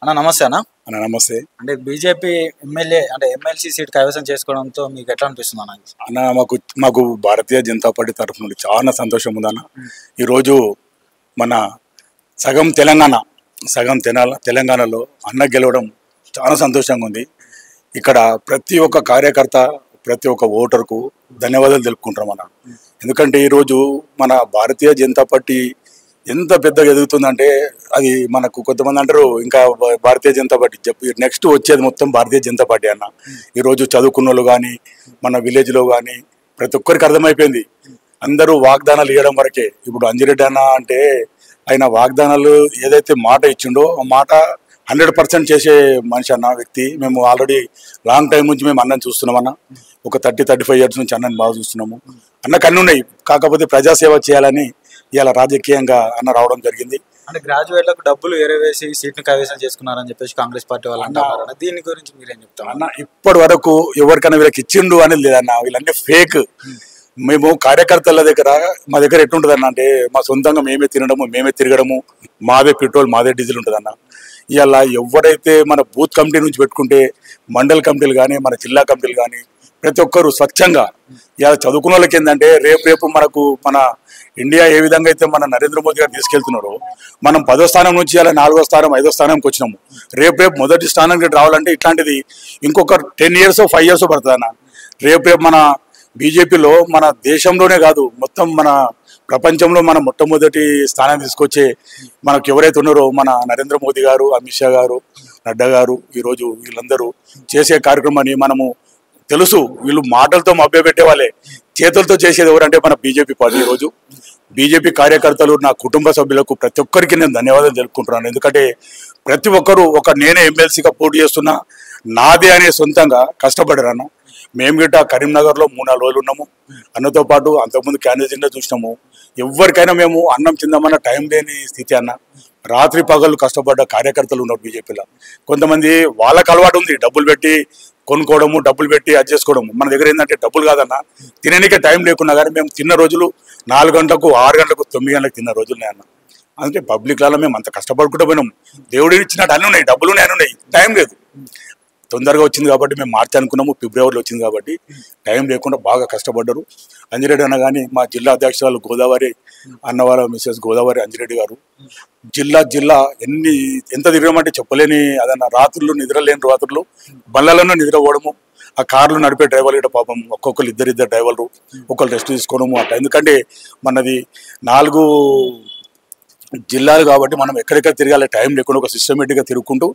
అన్న నమస్తే అన్న. అన్న నమస్తే. అంటే బీజేపీ ఎమ్మెల్యే అంటే ఎమ్మెల్సీ సీట్ కైవసం చేసుకోవడంతో మీకు ఎట్లా అనిపిస్తుంది అన్న? అన్న మాకు భారతీయ జనతా పార్టీ తరఫు నుండి చాలా సంతోషం ఉందన్న. ఈరోజు మన సగం తెలంగాణలో అన్న గెలవడం చాలా సంతోషంగా ఉంది. ఇక్కడ ప్రతి ఒక్క కార్యకర్త ప్రతి ఒక్క ఓటర్కు ధన్యవాదాలు తెలుపుకుంటాం అన్న. ఎందుకంటే ఈరోజు మన భారతీయ జనతా పార్టీ ఎంత పెద్దగా ఎదుగుతుందంటే అది మనకు కొంతమంది అంటారు ఇంకా భారతీయ జనతా పార్టీ చెప్పి నెక్స్ట్ వచ్చేది మొత్తం భారతీయ జనతా పార్టీ అన్న. ఈరోజు చదువుకున్న వాళ్ళు కానీ మన విలేజ్లో కానీ ప్రతి ఒక్కరికి అర్థమైపోయింది. అందరూ వాగ్దానాలు ఇవ్వడం వరకే. ఇప్పుడు అంజిరెడ్డి అన్న అంటే ఆయన వాగ్దానాలు ఏదైతే మాట ఇచ్చిండో ఆ మాట 100% చేసే మనిషి అన్న వ్యక్తి. మేము ఆల్రెడీ లాంగ్ టైం నుంచి మేము అన్నని చూస్తున్నాం అన్న. ఒక 30-35 years నుంచి అన్నని బాగా చూస్తున్నాము. అన్న కన్ను ఉన్నాయి, కాకపోతే ప్రజాసేవ చేయాలని ఇలా రాజకీయంగా అన్న రావడం జరిగింది. అంటే గ్రాడ్యుయేట్లకు డబ్బులు ఎరవేసి సీట్ను కైవసం చేసుకున్నారని చెప్పేసి కాంగ్రెస్ పార్టీ వాళ్ళు అంటారు. దీని గురించి మీరేం చెప్తారు అన్న? ఇప్పటి వరకు ఎవరికైనా వీళ్ళకి ఇచ్చిండు అనేది లేదన్న. వీళ్ళంటే ఫేక్. మేము కార్యకర్తల దగ్గర మా దగ్గర ఎట్లుంటుంది అన్న అంటే మా సొంతంగా మేమే తినడము, మేమే తిరగడము, మాదే పెట్రోల్ మాదే డీజిల్ ఉంటుంది అన్న. ఇలా ఎవరైతే మన బూత్ కమిటీ నుంచి పెట్టుకుంటే మండల కమిటీలు కానీ మన జిల్లా కమిటీలు కానీ ప్రతి ఒక్కరు స్వచ్ఛంగా ఇలా చదువుకున్న వాళ్ళకి ఏంటంటే రేపు మనకు మన ఇండియా ఏ విధంగా అయితే మన నరేంద్ర మోదీ గారు తీసుకెళ్తున్నారో మనం 10వ స్థానం నుంచి ఇలా 4వ స్థానం 5వ స్థానంకి వచ్చినాము. రేపు మొదటి స్థానానికి రావాలంటే ఇట్లాంటిది ఇంకొక 10 years 5 years పడుతుంది అన్న. రేపు మన బీజేపీలో మన దేశంలోనే కాదు మొత్తం మన ప్రపంచంలో మన మొట్టమొదటి స్థానం తీసుకొచ్చే మనకు ఎవరైతే ఉన్నారో మన నరేంద్ర మోదీ గారు, అమిత్ షా గారు, నడ్డా గారు, ఈరోజు వీళ్ళందరూ చేసే కార్యక్రమాన్ని మనము తెలుసు. వీళ్ళు మాటలతో మభ్యపెట్టే వాళ్ళే, చేతులతో చేసేది ఎవరంటే మన బీజేపీ పార్టీ. ఈరోజు బీజేపీ కార్యకర్తలు నా కుటుంబ సభ్యులకు ప్రతి ఒక్కరికి నేను ధన్యవాదాలు తెలుపుకుంటున్నాను. ఎందుకంటే ప్రతి ఒక్కరు నేనే ఎమ్మెల్సీగా పోటీ చేస్తున్నా నాదే అనే సొంతంగా కష్టపడారన్న. మేము గిట్ట కరీంనగర్లో 3-4 రోజులు ఉన్నాము అన్నతో పాటు. అంతకుముందు క్యాండిడేట్గా చూసినాము. ఎవరికైనా మేము అన్నం తిందామన్న టైం లేని స్థితి అన్న. రాత్రి పగలు కష్టపడ్డ కార్యకర్తలు ఉన్నారు బీజేపీలో. కొంతమంది వాళ్ళకి అలవాటు ఉంది డబ్బులు పెట్టి కొనుక్కోవడము, డబ్బులు పెట్టి అది చేసుకోవడము. మన దగ్గర ఏంటంటే డబ్బులు కాదన్న, తినడానికే టైం లేకున్నా కానీ మేము తిన్న రోజులు 4 గంటలకు 6 గంటలకు 9 గంటలకు తిన్న రోజులు అన్న. అంటే పబ్లిక్లలో మేము అంత కష్టపడుకుంటూ పోయినాం. దేవుడు ఇచ్చినట్టు అన్నీ ఉన్నాయి, డబ్బులు అన్నీ ఉన్నాయి, టైం లేదు. తొందరగా వచ్చింది కాబట్టి మేము మార్చి అనుకున్నాము, ఫిబ్రవరిలో వచ్చింది కాబట్టి టైం లేకుండా బాగా కష్టపడ్డారు. అంజిరెడ్డి అన్న కానీ మా జిల్లా అధ్యక్షురాలు గోదావరి అన్న వాళ్ళ మిస్సెస్ గోదావరి అంజిరెడ్డి గారు జిల్లా ఎంత తిరగమంటే చెప్పలేని అదన్న. రాత్రులు నిద్రలేని రాత్రులు బళ్ళలను నిద్రపోవడము, ఆ కార్లు నడిపే డ్రైవర్లు కూడా పాపం ఒక్కొక్కరు ఇద్దరు డ్రైవర్లు ఒకళ్ళు రెస్ట్ తీసుకోవడము అట్లా. ఎందుకంటే మనది 4 జిల్లాలు కాబట్టి మనం ఎక్కడెక్కడ తిరగాలి టైం లేకుండా ఒక సిస్టమేటిక్గా తిరుగుకుంటూ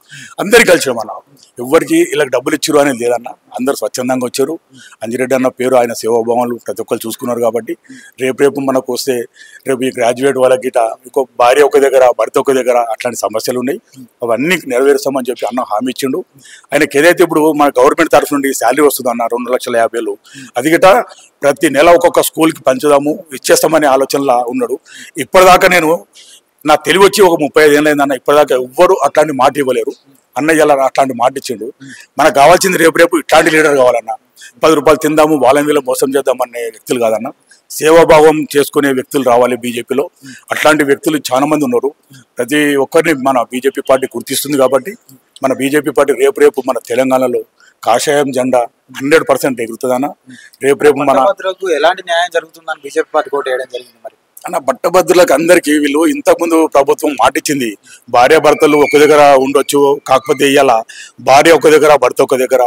అందరికి కలిసాం అన్న. ఎవరికి ఇలా డబ్బులు ఇచ్చారు అనేది లేదన్న. అందరు స్వచ్ఛందంగా వచ్చారు. అంజిరెడ్డి అన్న పేరు ఆయన సేవాభావాలు ప్రతి ఒక్కరు చూసుకున్నారు కాబట్టి రేపు మనకు వస్తే రేపు ఈ గ్రాడ్యుయేట్ వాళ్ళకి గిట ఇంకో భార్య ఒక దగ్గర భర్త ఒక దగ్గర అట్లాంటి సమస్యలు ఉన్నాయి. అవన్నీ నెరవేరుస్తామని చెప్పి అన్న హామీ ఇచ్చిండు. ఆయనకి ఏదైతే ఇప్పుడు మన గవర్నమెంట్ తరఫు నుండి శాలరీ వస్తుంది అన్న 2,50,000 అది గిట ప్రతి నెల ఒక్కొక్క స్కూల్కి పంచుదాము ఇచ్చేస్తామనే ఆలోచనలో ఉన్నాడు. ఇప్పటిదాకా నా తెలివి వచ్చి ఒక 35 ఏళ్ళు అయిందన్న. ఇప్పటిదాకా ఎవ్వరు అట్లాంటి మాట ఇవ్వలేరు. అన్నయ్య ఇలా అట్లాంటి మాట ఇచ్చిండు. మనకు కావాల్సింది రేపు ఇట్లాంటి లీడర్ కావాలన్న. 10 రూపాయలు తిందాము వాళ్ళ వీళ్ళ మోసం చేద్దామనే వ్యక్తులు కాదన్న. సేవాభావం చేసుకునే వ్యక్తులు రావాలి బీజేపీలో. అట్లాంటి వ్యక్తులు చాలా మంది ఉన్నారు. ప్రతి ఒక్కరిని మన బీజేపీ పార్టీ గుర్తిస్తుంది కాబట్టి మన బీజేపీ పార్టీ రేపు మన తెలంగాణలో కాషాయం జెండా 100% ఎగురుతుందన్న. రేపు మన ఎలాంటి న్యాయం జరుగుతుందని బీజేపీ పార్టీ కోట వేయడం జరిగింది. మరి అన్న పట్టభద్రులకు అందరికీ వీళ్ళు ఇంతకుముందు ప్రభుత్వం మాటిచ్చింది భార్యాభర్తలు ఒక దగ్గర ఉండొచ్చు, కాకపోతే ఇవాళ భార్య ఒక దగ్గర భర్త ఒక దగ్గర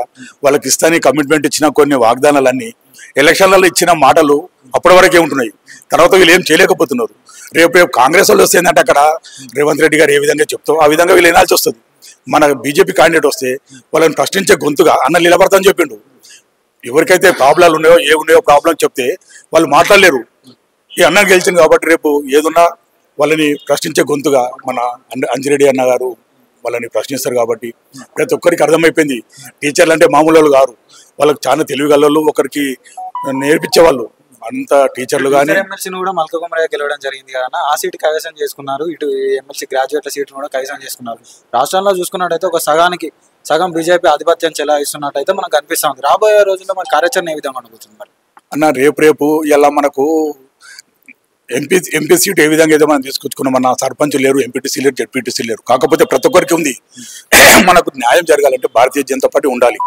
వాళ్ళకి ఇస్తానికి కమిట్మెంట్ ఇచ్చిన కొన్ని వాగ్దానాలన్నీ ఎలక్షన్లలో ఇచ్చిన మాటలు అప్పటి వరకే ఉంటున్నాయి. తర్వాత వీళ్ళు ఏం చేయలేకపోతున్నారు. రేపు కాంగ్రెస్ వాళ్ళు వస్తే ఏంటంటే అక్కడ రేవంత్ రెడ్డి గారు ఏ విధంగా చెప్తాం ఆ విధంగా వీళ్ళు వినాల్సి వస్తుంది. మన బీజేపీ క్యాండిడేట్ వస్తే వాళ్ళని ప్రశ్నించే గొంతుగా అన్న నిలబడతాని చెప్పిండు. ఎవరికైతే ప్రాబ్లాలు ఉన్నాయో ప్రాబ్లం చెప్తే వాళ్ళు మాట్లాడలేరు. ఈ అన్న గెలిచింది కాబట్టి రేపు ఏదున్నా వాళ్ళని ప్రశ్నించే గొంతుగా మన అంజిరెడ్డి అన్న గారు వాళ్ళని ప్రశ్నిస్తారు కాబట్టి ప్రతి ఒక్కరికి అర్థమైపోయింది. టీచర్లు అంటే మామూలు వాళ్ళు కాదు, వాళ్ళకి చాలా తెలివిగలవాళ్ళు, ఒకరికి నేర్పించేవాళ్ళు అంత టీచర్లు. కానీ ఎమ్మెల్సీని కూడా మల్కకుమరయ్య గెలవడం జరిగింది కదా, ఆ సీట్ కైవసం చేసుకున్నారు. ఇటు ఎమ్మెల్సీ గ్రాడ్యుయేట్ల సీట్ కూడా కైవసం చేసుకున్నారు. రాష్ట్రంలో చూసుకున్నట్టయితే ఒక సగం బీజేపీ ఆధిపత్యం చెలాయిస్తున్నట్టయితే మనకు అనిపిస్తుంది. రాబోయే రోజుల్లో మన కార్యాచరణ ఏ విధంగా అనుకుంటుంది మరి అన్న? రేపు ఇలా మనకు ఎంపీ సీట్ ఏ విధంగా అయితే మనం తీసుకొచ్చుకున్నాం, మన సర్పంచ్ లేరు, ఎంపీటీసీ లేరు, జెడ్పీటీసీ లేరు. కాకపోతే ప్రతి ఒక్కరికి ఉంది. మనకు న్యాయం జరగాలంటే భారతీయ జనతా పార్టీ ఉండాలి.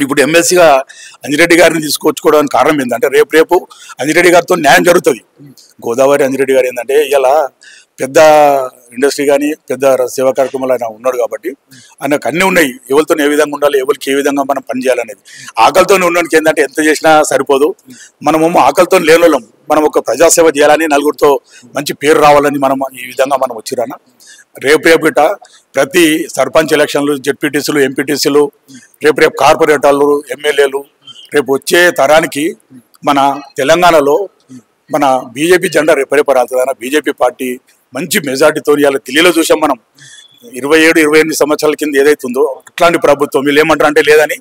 ఇప్పుడు ఎమ్మెల్సీగా అంజిరెడ్డి గారిని తీసుకొచ్చుకోవడానికి కారణం ఏంటంటే రేపు అంజిరెడ్డి గారితో న్యాయం జరుగుతుంది. గోదావరి అంజిరెడ్డి గారు ఏంటంటే ఇలా పెద్ద ఇండస్ట్రీ కానీ పెద్ద సేవా కార్యక్రమాలు ఆయన ఉన్నాడు కాబట్టి ఆయనకు అన్నీ ఉన్నాయి. ఎవరితో ఏ విధంగా ఉండాలి, ఎవరికి ఏ విధంగా మనం పనిచేయాలనేది. ఆకలితో ఉండడానికి ఏంటంటే ఎంత చేసినా సరిపోదు. మనము ఆకలితో లేనోళ్ళం. మనం ఒక ప్రజాసేవ చేయాలని, నలుగురితో మంచి పేరు రావాలని మనం ఈ విధంగా మనం వచ్చిరానా. రేపు ప్రతి సర్పంచ్ ఎలక్షన్లు, జెడ్పీటీసీలు, ఎంపీటీసీలు, రేపు కార్పొరేటర్లు, ఎమ్మెల్యేలు, రేపు వచ్చే తరానికి మన తెలంగాణలో మన బీజేపీ జెండా రేపు రాలుతుందన్న. బీజేపీ పార్టీ మంచి మెజార్టీతో ఇవాళ ఢిల్లీలో చూసాం మనం. 27-28 సంవత్సరాల కింద ఏదైతుందో అట్లాంటి ప్రభుత్వం వీళ్ళు ఏమంటారు అంటే లేదని.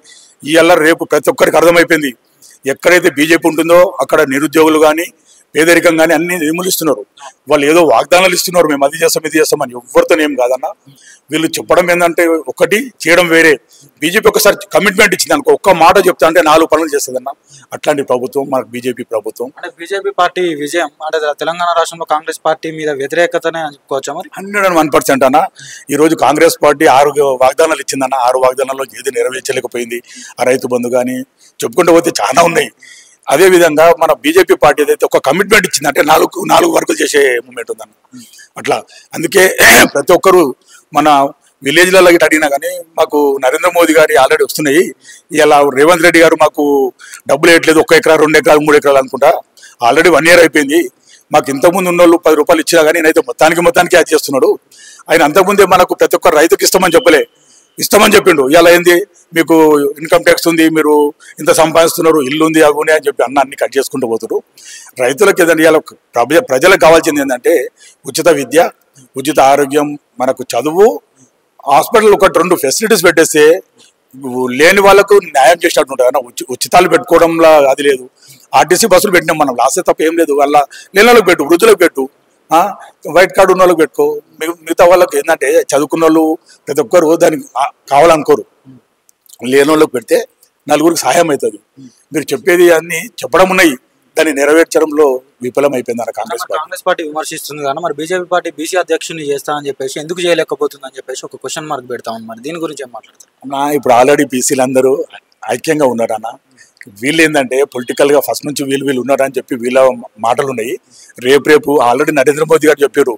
ఇవాళ రేపు ప్రతి ఒక్కరికి అర్థమైపోయింది. ఎక్కడైతే బీజేపీ ఉంటుందో అక్కడ నిరుద్యోగులు కానీ పేదరికం కానీ అన్ని నిర్మూలిస్తున్నారు. వాళ్ళు ఏదో వాగ్దానాలు ఇస్తున్నారు, మేము అది చేస్తాం ఇది చేస్తామని. ఎవరితో ఏం కాదన్న. వీళ్ళు చెప్పడం ఏంటంటే ఒకటి, చేయడం వేరే. బీజేపీ ఒకసారి కమిట్మెంట్ ఇచ్చింది అనుకో, ఒక్క మాట చెప్తా అంటే 4 పనులు చేస్తుందన్న. అట్లాంటి ప్రభుత్వం మనకు బీజేపీ ప్రభుత్వం. అంటే బీజేపీ పార్టీ విజయం అంటే తెలంగాణ రాష్ట్రంలో కాంగ్రెస్ పార్టీ మీద వ్యతిరేకతనే చెప్పుకోవచ్చా మరి? 101% అన్న. ఈరోజు కాంగ్రెస్ పార్టీ 6 వాగ్దానాలు ఇచ్చిందన్న. 6 వాగ్దానాల్లో ఏది నెరవేర్చలేకపోయింది. ఆ రైతు బంధు కానీ చెప్పుకుంటూ పోతే చాలా ఉన్నాయి. అదేవిధంగా మన బీజేపీ పార్టీ ఏదైతే ఒక కమిట్మెంట్ ఇచ్చిందంటే 4 వర్కులు చేసే మూమెంట్ ఉందన్న. అట్లా అందుకే ప్రతి ఒక్కరు మన విలేజ్లలో గిట్ట అడిగినా కానీ మాకు నరేంద్ర మోదీ గారి ఆల్రెడీ వస్తున్నాయి. ఇలా రేవంత్ రెడ్డి గారు మాకు డబ్బులు వేయట్లేదు, 1 ఎకరా 2 ఎకరాలు 3 ఎకరాలు అనుకుంటా. ఆల్రెడీ 1 year అయిపోయింది. మాకు ఇంతకుముందు ఉన్న వాళ్ళు 10 రూపాయలు ఇచ్చినా కానీ నేనైతే మొత్తానికి అది చేస్తున్నాడు. ఆయన అంతకుముందే మనకు ప్రతి ఒక్క రైతుకి ఇస్తామని చెప్పిండు. ఇలా ఏంది మీకు ఇన్కమ్ ట్యాక్స్ ఉంది, మీరు ఇంత సంపాదిస్తున్నారు, ఇల్లు ఉంది, అవి ఉన్నాయి అని చెప్పి అన్ని కట్ చేసుకుంటూ పోతారు. రైతులకు ఏదంటే ఇలా ప్రజలకు కావాల్సింది ఏంటంటే ఉచిత విద్య, ఉచిత ఆరోగ్యం, మనకు చదువు, హాస్పిటల్ 1-2 ఫెసిలిటీస్ పెట్టేస్తే లేని వాళ్ళకు న్యాయం చేసినట్టు ఉంటుంది అన్న. ఉచితాలు పెట్టుకోవడంలో అది లేదు. ఆర్టీసీ బస్సులు పెట్టినాం మనం, లాసే తప్ప ఏం లేదు. వాళ్ళ లేని వాళ్ళకి పెట్టు, వృద్ధులకు పెట్టు, వైట్ కార్డు ఉన్న వాళ్ళకి పెట్టుకో. మిగతా వాళ్ళకి ఏంటంటే చదువుకున్న వాళ్ళు ప్రతి ఒక్కరు దానికి కావాలనుకోరు. లేని వాళ్ళకి పెడితే నలుగురికి సహాయం అవుతుంది. మీరు చెప్పేది అన్ని చెప్పడం ఉన్నాయి, దాన్ని నెరవేర్చడంలో విఫలం అయిపోయింది అన్న కాంగ్రెస్ పార్టీ విమర్శిస్తుంది కానీ మరి బీజేపీ పార్టీ బీసీ అధ్యక్షుని చేస్తామని చెప్పేసి ఎందుకు చేయలేకపోతుంది అని చెప్పేసి ఒక క్వశ్చన్ మార్క్ పెడతామని. మరి దీని గురించి ఏం మాట్లాడతారు అన్న? ఇప్పుడు ఆల్రెడీ బీసీలు అందరూ ఐక్యంగా ఉన్నారు అన్న. వీళ్ళు ఏంటంటే పొలిటికల్ గా ఫస్ట్ నుంచి వీళ్ళు ఉన్నారని చెప్పి వీళ్ళ మాటలు ఉన్నాయి. రేపు ఆల్రెడీ నరేంద్ర మోదీ గారు చెప్పారు,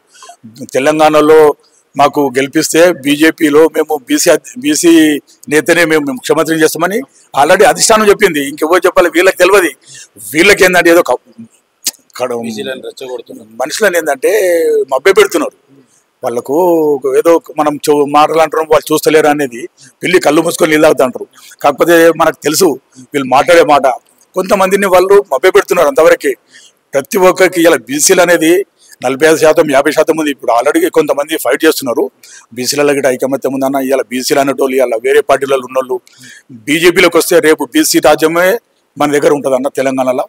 తెలంగాణలో మాకు గెలిపిస్తే బీజేపీలో మేము బీసీ నేతనే మేము ముఖ్యమంత్రిని చేస్తామని ఆల్రెడీ అధిష్టానం చెప్పింది. ఇంకెవరు చెప్పాలి? వీళ్ళకి తెలియదు. వీళ్ళకి ఏంటంటే ఏదో మనుషులను ఏంటంటే మభ్య పెడుతున్నారు. వాళ్ళకు ఏదో మనం మాటలు అంటున్నాం, వాళ్ళు చూస్తలేరు అనేది. పిల్లి కళ్ళు మూసుకొని నీళ్ళు తాగుతుంటారు. కాకపోతే మనకు తెలుసు వీళ్ళు మాట్లాడే మాట. కొంతమందిని వాళ్ళు మభ్య పెడుతున్నారు అంతవరకే. ప్రతి ఒక్కరికి ఇలా బీసీలు అనేది 45%, 50% ఉంది. ఇప్పుడు ఆల్రెడీ కొంతమంది ఫైట్ చేస్తున్నారు. బీసీలలో గిట్ట ఐకమత్యం ఉందన్న. ఇలా బీసీలు అనేటోళ్ళు ఇలా వేరే పార్టీలలో ఉన్నోళ్ళు బీజేపీలోకి వస్తే రేపు బీసీ రాజ్యమే మన దగ్గర ఉంటుంది అన్న. తెలంగాణలో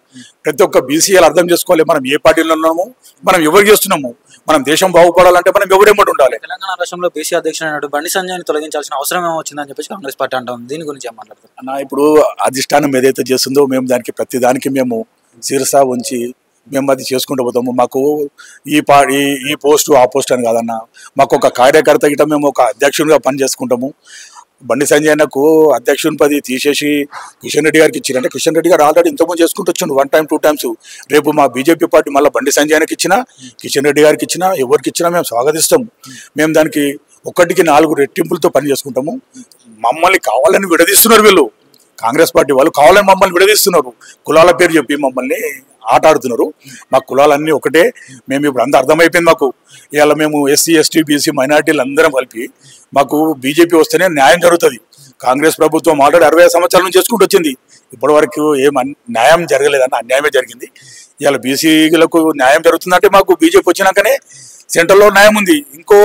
ప్రతి ఒక్క బీసీ అర్థం చేసుకోవాలి, మనం ఏ పార్టీలో ఉన్నాము, మనం ఎవరు చేస్తున్నాము. మనం దేశం బాగుపడాలంటే మనం ఎవరేమో ఉండాలి. తెలంగాణ రాష్ట్రంలో బీసీ అధ్యక్షుడు బండి సంజయ్ని తొలగించాల్సిన అవసరం ఏమొచ్చిందని చెప్పేసి కాంగ్రెస్ పార్టీ అంటాం. దీని గురించి ఏం మాట్లాడతారు అన్న? ఇప్పుడు అధిష్టానం ఏదైతే చేస్తుందో మేము దానికి ప్రతి దానికి మేము శిరస ఉంచి మేము అది చేసుకుంటూ పోతాము. మాకు ఈ పోస్టు ఆ పోస్ట్ అని కాదన్న. మాకు ఒక కార్యకర్త గిట్ట మేము ఒక అధ్యక్షునిగా పని చేసుకుంటాము. బండి సంజయ్ అన్నకు అధ్యక్షుని పది తీసేసి కిషన్ రెడ్డి గారికి ఇచ్చారంటే కిషన్ రెడ్డి గారు ఆల్రెడీ ఇంతకుముందు చేసుకుంటూ వచ్చాడు 1 time 2 times. రేపు మా బీజేపీ పార్టీ మళ్ళీ బండి సంజయ్ అన్నకి ఇచ్చినా, కిషన్ రెడ్డి గారికి ఇచ్చినా, ఎవరికి ఇచ్చినా మేము స్వాగతిస్తాం. మేము దానికి 1కి 4 రెట్టింపులతో పని చేసుకుంటాము. మమ్మల్ని కావాలని విడదీస్తున్నారు వీళ్ళు, కాంగ్రెస్ పార్టీ వాళ్ళు కావాలని మమ్మల్ని విడదీస్తున్నారు. కులాల పేరు చెప్పి మమ్మల్ని ఆట ఆడుతున్నారు. మా కులాలన్నీ ఒకటే. మేము ఇప్పుడు అంత అర్థమైపోయింది మాకు. ఇవాళ మేము ఎస్సీ ఎస్టీ బీసీ మైనార్టీలు అందరం కలిపి మాకు బీజేపీ వస్తేనే న్యాయం జరుగుతుంది. కాంగ్రెస్ ప్రభుత్వం ఆల్రెడీ 65 సంవత్సరాల నుంచి చేసుకుంటూ వచ్చింది. ఇప్పటి వరకు ఏం న్యాయం జరగలేదన్న, అన్యాయమే జరిగింది. ఇవాళ బీసీలకు న్యాయం జరుగుతుందంటే మాకు బీజేపీ వచ్చినాకనే సెంట్రల్లో న్యాయం ఉంది. ఇంకో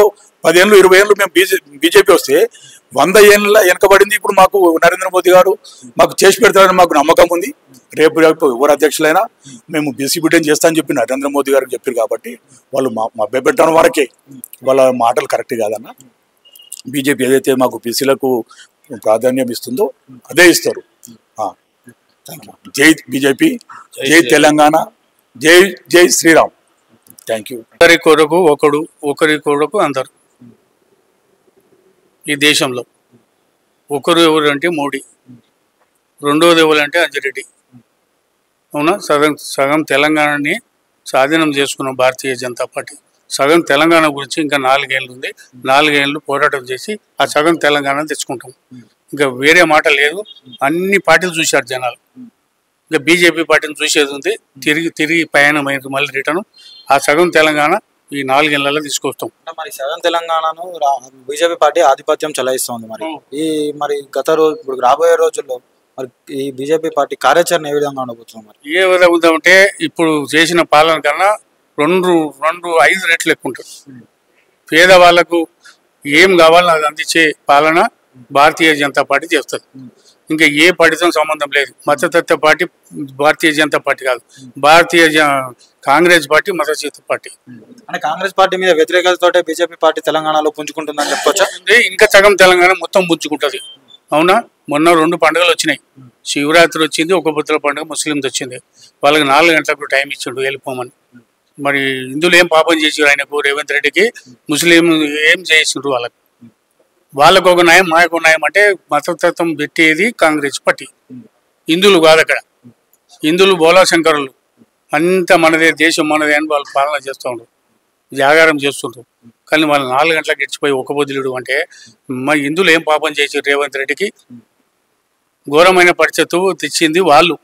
10 ఏళ్ళు 20 ఏళ్ళు మేము బీజేపీ వస్తే 100 ఏళ్ళ వెనకబడింది. ఇప్పుడు మాకు నరేంద్ర మోదీ గారు మాకు చేసి పెడతారని మాకు నమ్మకం ఉంది. రేపు ఎవరు అధ్యక్షులైనా మేము బీసీ బిడ్డని చేస్తా అని చెప్పి నరేంద్ర మోదీ గారికి చెప్పారు కాబట్టి వాళ్ళు మభ్య పెట్టడం వరకే. వాళ్ళ మాటలు కరెక్ట్ కాదన్న. బీజేపీ ఏదైతే మాకు బీసీలకు ప్రాధాన్యం ఇస్తుందో అదే ఇస్తారు. జై బీజేపీ, జై తెలంగాణ, జై శ్రీరామ్. Thank you. ఒకరి కొరకు ఒకడు, ఒకరి కొరకు అందరు. ఈ దేశంలో ఒకరు ఎవరు అంటే మోడీ, రెండోది ఎవరు అంటే అంజిరెడ్డి. అవునా? సగం తెలంగాణని స్వాధీనం చేసుకున్న భారతీయ జనతా పార్టీ. సగం తెలంగాణ గురించి ఇంకా 4 ఏళ్ళు ఉంది. 4 ఏళ్ళు పోరాటం చేసి ఆ సగం తెలంగాణ తెచ్చుకుంటాం. ఇంకా వేరే మాట లేదు. అన్ని పార్టీలు చూశారు జనాలు. ఇంకా బీజేపీ పార్టీని చూసేది ఉంది. తిరిగి పయనమైంది మళ్ళీ రిటర్న్. ఆ సగం తెలంగాణ ఈ 4 ఏళ్లలో తీసుకొస్తాం. మరి సగం తెలంగాణను బీజేపీ పార్టీ ఆధిపత్యం చెలాయిస్తోంది. మరి ఇప్పుడు రాబోయే రోజుల్లో మరి ఈ బీజేపీ పార్టీ కార్యాచరణ ఏ విధంగా ఉండబోతుంది? మరి ఏ విధంగా ఉందంటే ఇప్పుడు చేసిన పాలన కన్నా 5 రెట్లు ఎక్కువ ఉంటుంది. పేదవాళ్లకు ఏం కావాలో అది అందించే పాలన భారతీయ జనతా పార్టీ చేస్తుంది. ఇంకా ఏ పార్టీతో సంబంధం లేదు. మతతత్వ పార్టీ భారతీయ జనతా పార్టీ కాదు, కాంగ్రెస్ పార్టీ మతతత్వ పార్టీ. అంటే కాంగ్రెస్ పార్టీ మీద వ్యతిరేకతతోటే బీజేపీ పార్టీ తెలంగాణలో పుంజుకుంటుందని చెప్పొచ్చా? ఇంకా సగం తెలంగాణ మొత్తం పుంజుకుంటుంది. అవునా? మొన్న 2 పండుగలు వచ్చినాయి. శివరాత్రి వచ్చింది, ఒక పొద్దుల పండుగ ముస్లింది వచ్చింది. వాళ్ళకి 4 గంటలకు టైం ఇచ్చిండు వెళ్ళిపోమని. మరి ఇందులో ఏం పాపం చేసారు ఆయనకు? రేవంత్ రెడ్డికి ముస్లిం ఏం చేసిండ్రు? వాళ్ళకు ఒక న్యాయం, మాకు ఒక న్యాయం అంటే మతతత్వం పెట్టేది కాంగ్రెస్ పార్టీ. హిందువులు కాదు అక్కడ. హిందువులు బోలాశంకరులు. అంత మనదే, దేశం మనదే అని వాళ్ళు పాలన చేస్తూ ఉండరు, జాగారం చేస్తుండ్రు. కానీ వాళ్ళు 4 గంటలకు గడిచిపోయి ఒక పొద్దులుడు అంటే మరి హిందువులు ఏం పాపం చేసి రేవంత్ రెడ్డికి? ఘోరమైన పరిస్థితి తెచ్చింది వాళ్ళు.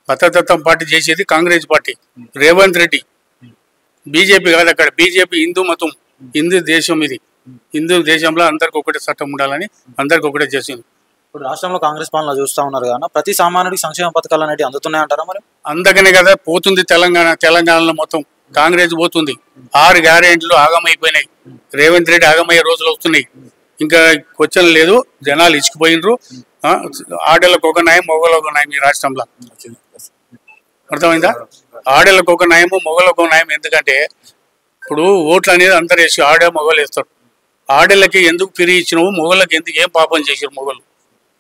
మతతత్వం పార్టీ చేసేది కాంగ్రెస్ పార్టీ, రేవంత్ రెడ్డి. బీజేపీ కాదు అక్కడ. బీజేపీ హిందూ మతం, హిందూ దేశం. ఇది హిందూ దేశంలో అందరికి ఒకటే చట్టం ఉండాలని అందరికి ఒకటే చేసింది. ఇప్పుడు రాష్ట్రంలో కాంగ్రెస్ పాలన చూస్తూ ఉన్నారు కదా, ప్రతి సామాన్యుడికి సంక్షేమ పథకాలు అనేవి అందుతున్నాయంటారా? మరి అందుకనే కదా పోతుంది తెలంగాణలో మొత్తం కాంగ్రెస్ పోతుంది. 6 గ్యారెంటీలు ఆగమైపోయినాయి. రేవంత్ రెడ్డి ఆగమయ్యే రోజులు వస్తున్నాయి. ఇంకా క్వశ్చన్ లేదు. జనాలు ఇచ్చిపోయినరు. ఆడలకు ఒక న్యాయం, మొగలకు ఒక న్యాయం. ఈ రాష్ట్రంలో అర్థమైందా? ఆడలకు ఒక న్యాయము, మొగలకు ఒక న్యాయం. ఎందుకంటే ఇప్పుడు ఓట్లు అనేది అందరు వేసి ఆడే మొగలు వేస్తారు. ఆడలకి ఎందుకు తిరిగి ఇచ్చినావు? మొగళ్ళకి ఎందుకు ఏం పాపం చేసారు మొగలు?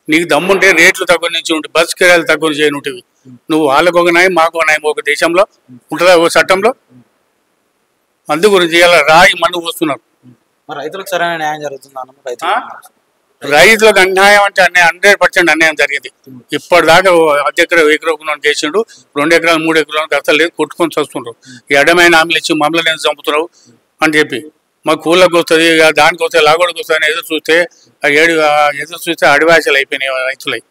నీకు దమ్ముంటే రేట్లు తక్కువ నుంచి ఉంటే బస్ కిరాయిలు తక్కువ చేయనుంటివి. నువ్వు వాళ్ళకు ఒక న్యాయం, మాకు ఒక న్యాయం ఒక దేశంలో ఉంటుందా? ఒక చట్టంలో. అందు గురించి ఇలా రాయి మన్ను పోస్తున్నారు. రైతులకు సరైన న్యాయం జరుగుతుందా? రైతులకు అన్యాయం అంటే 100% అన్యాయం జరిగింది. ఇప్పటిదాకా ఎకరం చేసిండు, 2 ఎకరాలు 3 ఎకరాలు అసలు లేదు, కొట్టుకొని చస్తుండ్రు. ఈ అడ్డమైన హామీలు ఇచ్చి మమ్మల్ని ఎందుకు చంపుతున్నావు అని చెప్పి మాకు కూళ్ళకి వస్తుంది, దానికి వస్తే లాగోడికి వస్తుంది అని ఎదురు చూస్తే అడివాసలు అయిపోయినాయి రైతులై.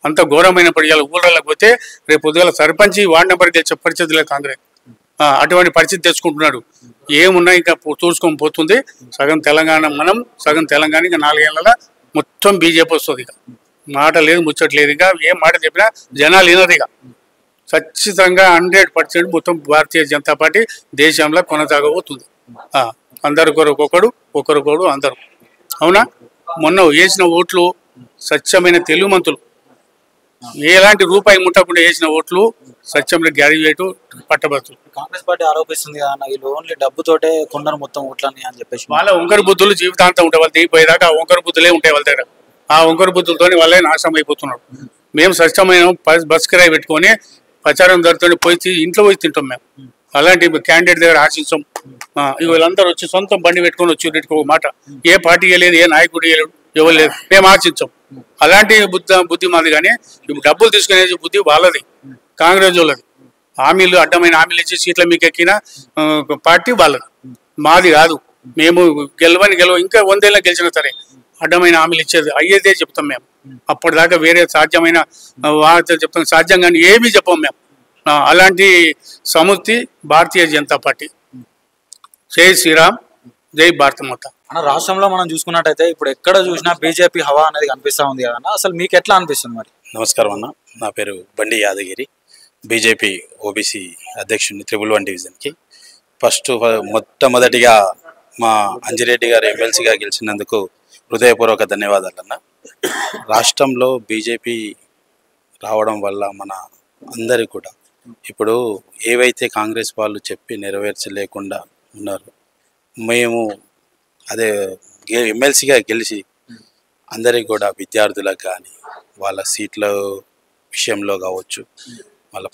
అంత ఘోరమైన పడియాలు. ఊళ్ళకి పోతే రేపు పొద్దుగాల సర్పంచ్ వార్డు నెంబర్కి గెలిచే పరిస్థితి లేదు కాంగ్రెస్. అటువంటి పరిస్థితి తెచ్చుకుంటున్నాడు. ఏమున్నా ఇంకా చూసుకొని పోతుంది. సగం తెలంగాణ మనం, సగం తెలంగాణ. ఇంకా 4 ఏళ్ళ మొత్తం బీజేపీ వస్తుంది. ఇక మాట లేదు, ముచ్చట్లేదు. ఇంకా ఏం మాట చెప్పినా జనాలు వినరు. ఇక ఖచ్చితంగా 100% మొత్తం భారతీయ జనతా పార్టీ దేశంలో కొనసాగబోతుంది. అందరు ఒకరికొకడు అందరు. అవునా? మొన్న వేసిన ఓట్లు స్వచ్ఛమైన తెలుగు మంతులు, ఎలాంటి రూపాయి ముట్టకుండా వేసిన ఓట్లు స్వచ్ఛమైన గ్రాడ్యుయేట్ పట్టభద్రులు. కాంగ్రెస్ పార్టీ ఆరోపిస్తుంది కదా, వీళ్ళు ఓన్లీ డబ్బుతోటే కొన్నారు మొత్తం ఓట్లని అని చెప్పేసి. వాళ్ళ వంకర బుద్ధులు జీవితాంతం ఉంటాయి. వాళ్ళు దిగిపోయేదాకా ఆ వంకర బుద్ధులే ఉంటాయి వాళ్ళ దగ్గర. ఆ వంకర బుద్ధులతో వాళ్ళే నాశనం అయిపోతున్నారు. మేము స్వచ్ఛమైన బస్ కిరాయి పెట్టుకొని ప్రచారం జరుగుతుంది, ఇంట్లో పోయి తింటాం మేము. అలాంటి క్యాండిడేట్ దగ్గర ఆశించాం. వీళ్ళందరూ వచ్చి సొంతం బండి పెట్టుకొని వచ్చి ఒక మాట, ఏ పార్టీ లేదు, ఏ నాయకుడు లేదు, ఎవరు లేదు, మేము ఆశించాం. అలాంటి బుద్ధి మాది. కానీ ఇప్పుడు డబ్బులు తీసుకునే బుద్ధి వాళ్ళది, కాంగ్రెస్ వాళ్ళది. అడ్డమైన హామీలు ఇచ్చి సీట్ల మీకు ఎక్కిన పార్టీ వాళ్ళది, మాది కాదు. మేము గెలవ ఇంకా 100 ఏళ్ళ గెలిచినా సరే అడ్డమైన హామీలు ఇచ్చేది అయ్యేదే చెప్తాం మేము. అప్పటిదాకా వేరే సాధ్యమైన చెప్తాం, సాధ్యం కానీ ఏమీ చెప్పాం మేము. అలాంటి సమితి భారతీయ జనతా పార్టీ. జై శ్రీరామ్, జై భారత మాత. రాష్ట్రంలో మనం చూసుకున్నట్టయితే ఇప్పుడు ఎక్కడ చూసినా బీజేపీ హవా అనేది కనిపిస్తూ ఉంది కదా, అసలు మీకు ఎట్లా అనిపిస్తుంది? మరి నమస్కారం అన్న, నా పేరు బండి యాదగిరి, బీజేపీ ఓబీసీ అధ్యక్షుడిని 111 డివిజన్కి. మొట్టమొదటిగా మా అంజిరెడ్డి గారు ఎమ్మెల్సీగా గెలిచినందుకు హృదయపూర్వక ధన్యవాదాలు అన్న. రాష్ట్రంలో బీజేపీ రావడం వల్ల మన అందరికీ కూడా ఇప్పుడు ఏవైతే కాంగ్రెస్ వాళ్ళు చెప్పి నెరవేర్చలేకుండా ఉన్నారు, మేము అదే ఎమ్మెల్సీగా గెలిచి అందరికి కూడా విద్యార్థులకు కానీ వాళ్ళ సీట్ల విషయంలో కావచ్చు, వాళ్ళ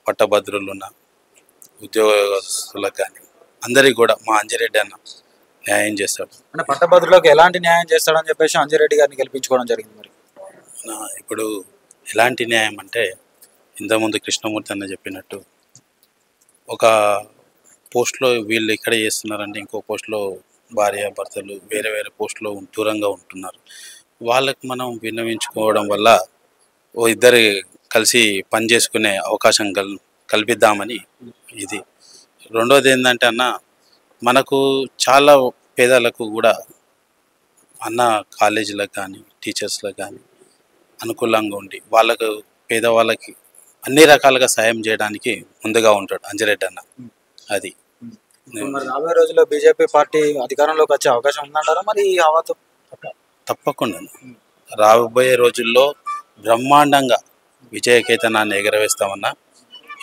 పట్టభద్రులు ఉన్న ఉద్యోగస్తులకు కానీ అందరికి కూడా మా అంజిరెడ్డి అన్న న్యాయం చేస్తాడు. అంటే పట్టభద్రులకు ఎలాంటి న్యాయం చేస్తాడని చెప్పేసి అంజిరెడ్డి గారిని గెలిపించుకోవడం జరిగింది. మరి ఇప్పుడు ఎలాంటి న్యాయం అంటే ఇంతకుముందు కృష్ణమూర్తి అన్న చెప్పినట్టు ఒక పోస్ట్లో వీళ్ళు ఇక్కడ చేస్తున్నారంటే ఇంకో పోస్ట్లో భార్య భర్తలు వేరే వేరే పోస్టులో దూరంగా ఉంటున్నారు. వాళ్ళకి మనం విన్నవించుకోవడం వల్ల ఓ ఇద్దరు కలిసి పని చేసుకునే అవకాశం కల్పిద్దామని ఇది. రెండోది ఏంటంటే అన్న, మనకు చాలా పేదలకు కూడా అన్న కాలేజీలకు కానీ టీచర్స్లకు కానీ అనుకూలంగా ఉండి వాళ్ళకు పేదవాళ్ళకి అన్ని రకాలుగా సాయం చేయడానికి ముందుగా ఉంటాడు అంజిరెడ్డి అన్న. అది మరి రాబోయే రోజుల్లో బీజేపీ పార్టీ అధికారంలోకి వచ్చే అవకాశం ఉందంటారా మరి ఈ హవాతో? తప్పకుండా రాబోయే రోజుల్లో బ్రహ్మాండంగా విజయకేతనాన్ని ఎగరవేస్తామన్నా,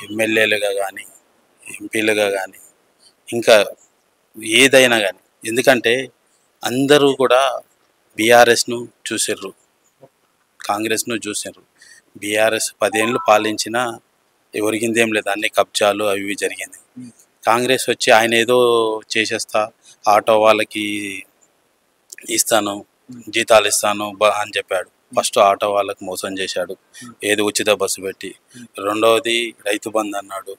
ఎమ్మెల్యేలుగా కానీ ఎంపీలుగా కానీ ఇంకా ఏదైనా కానీ. ఎందుకంటే అందరూ కూడా బీఆర్ఎస్ను చూసిర్రు, కాంగ్రెస్ను చూసిర్రు. బీఆర్ఎస్ 10 ఏళ్ళు పాలించినా ఒరిగిందేం లేదు, అన్ని కబ్జాలు అవి ఇవి జరిగింది. కాంగ్రెస్ వచ్చి ఆయన ఏదో చేసేస్తా, ఆటో వాళ్ళకి ఇస్తాను, జీతాలు ఇస్తాను అని చెప్పాడు. ఫస్ట్ ఆటో వాళ్ళకి మోసం చేశాడు, ఏది ఉచిత బస్సు పెట్టి. రెండవది రైతు బంధు అన్నాడు,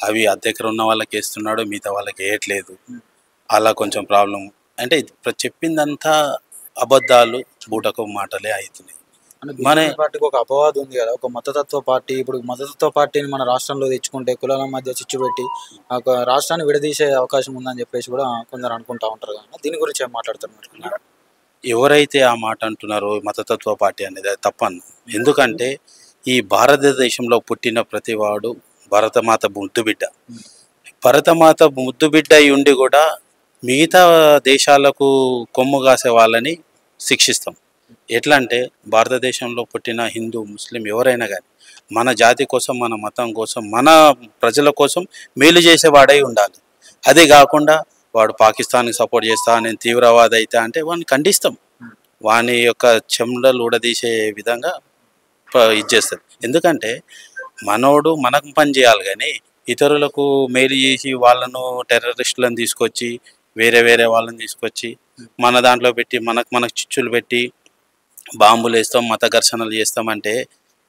అవి అద్దెకర ఉన్న వాళ్ళకి వేస్తున్నాడు, మిగతా వాళ్ళకి వేయట్లేదు. అలా కొంచెం ప్రాబ్లం. అంటే చెప్పిందంతా అబద్ధాలు, బూటకు మాటలే అవుతున్నాయి. మన పార్టీకి ఒక అపవాదం ఉంది కదా, ఒక మతతత్వ పార్టీ. ఇప్పుడు మతతత్వ పార్టీని మన రాష్ట్రంలో తెచ్చుకుంటే కులాల మధ్య చిచ్చు పెట్టి ఒక రాష్ట్రాన్ని విడదీసే అవకాశం ఉందని చెప్పేసి కూడా కొందరు అనుకుంటా ఉంటారు కదా, దీని గురించి ఏం మాట్లాడుతున్నారు? ఎవరైతే ఆ మాట అంటున్నారో మతతత్వ పార్టీ అనేది అది తప్పన్న. ఎందుకంటే ఈ భారతదేశంలో పుట్టిన ప్రతివాడు భరతమాత ముద్దు బిడ్డ. భరతమాత ముద్దు బిడ్డ అయి ఉండి కూడా మిగతా దేశాలకు కొమ్ము కాసే వాళ్ళని శిక్షిస్తాం. ఎట్లా అంటే భారతదేశంలో పుట్టిన హిందూ ముస్లిం ఎవరైనా కానీ మన జాతి కోసం, మన మతం కోసం, మన ప్రజల కోసం మేలు చేసేవాడై ఉండాలి. అది కాకుండా వాడు పాకిస్తాన్కి సపోర్ట్ చేస్తా, నేను తీవ్రవాది అయితే అంటే వాడిని ఖండిస్తాం. వాని యొక్క చెమటలు ఊడదీసే విధంగా ఇది చేస్తుంది. ఎందుకంటే మనోడు మనకు పని చేయాలి, కానీ ఇతరులకు మేలు చేసి వాళ్ళను టెర్రరిస్టులను తీసుకొచ్చి వేరే వేరే వాళ్ళని తీసుకొచ్చి మన దాంట్లో పెట్టి మనకు చిచ్చులు పెట్టి బాంబులు వేస్తాం, మత ఘర్షణలు చేస్తామంటే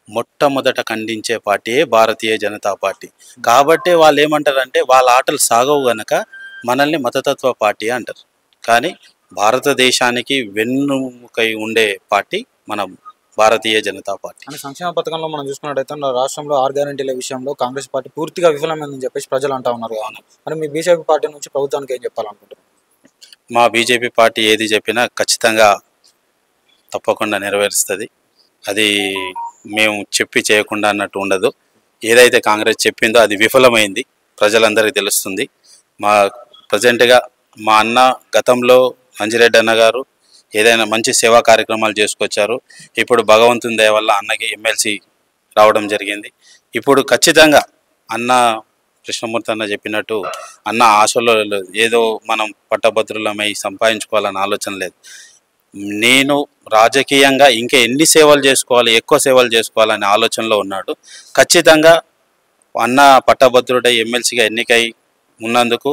మొట్టమొదట ఖండించే పార్టీయే భారతీయ జనతా పార్టీ. కాబట్టి వాళ్ళు ఏమంటారంటే వాళ్ళ ఆటలు సాగవు గనక మనల్ని మతతత్వ పార్టీ అంటారు. కానీ భారతదేశానికి వెన్నుముకై ఉండే పార్టీ మన భారతీయ జనతా పార్టీ. అంటే సంక్షేమ పథకంలో మనం చూసుకున్నట్టయితే రాష్ట్రంలో 6 గ్యారెంటీల విషయంలో కాంగ్రెస్ పార్టీ పూర్తిగా విఫలమైందని చెప్పేసి ప్రజలు అంటా ఉన్నారు కదా, మరి మీ బీజేపీ పార్టీ నుంచి ప్రభుత్వానికి ఏం చెప్పాలనుకుంటున్నారు? మా బీజేపీ పార్టీ ఏది చెప్పినా ఖచ్చితంగా తప్పకుండా నెరవేరుస్తుంది. అది మేము చెప్పి చేయకుండా అన్నట్టు ఉండదు. ఏదైతే కాంగ్రెస్ చెప్పిందో అది విఫలమైంది, ప్రజలందరికీ తెలుస్తుంది. మా ప్రజెంట్గా మా అన్న గతంలో అంజిరెడ్డి అన్న గారు ఏదైనా మంచి సేవా కార్యక్రమాలు చేసుకొచ్చారు. ఇప్పుడు భగవంతుని దయ వల్ల అన్నకి ఎమ్మెల్సీ రావడం జరిగింది. ఇప్పుడు ఖచ్చితంగా అన్న కృష్ణమూర్తి అన్న చెప్పినట్టు అన్న ఆశలో ఏదో మనం పట్టభద్రులమై సంపాదించుకోవాలన్న ఆలోచన లేదు. నేను రాజకీయంగా ఇంకా ఎన్ని సేవలు చేసుకోవాలి, ఎక్కువ సేవలు చేసుకోవాలనే ఆలోచనలో ఉన్నాడు. ఖచ్చితంగా అన్న పట్టభద్రుడై ఎమ్మెల్సీగా ఎన్నికై ఉన్నందుకు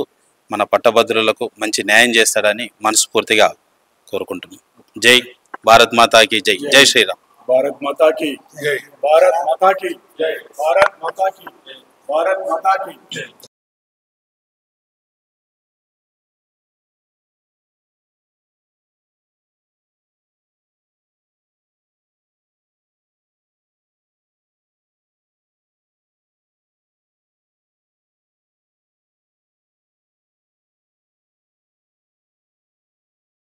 మన పట్టభద్రులకు మంచి న్యాయం చేస్తాడని మనస్ఫూర్తిగా కోరుకుంటున్నాం. జై భారత్ మాతాకి జై. జై శ్రీరామ్. భారత్ మాతాకి జై. భారత్ మాతాకి జై. భారత్ మాతాకి జై. భారత్ మాతాకి జై.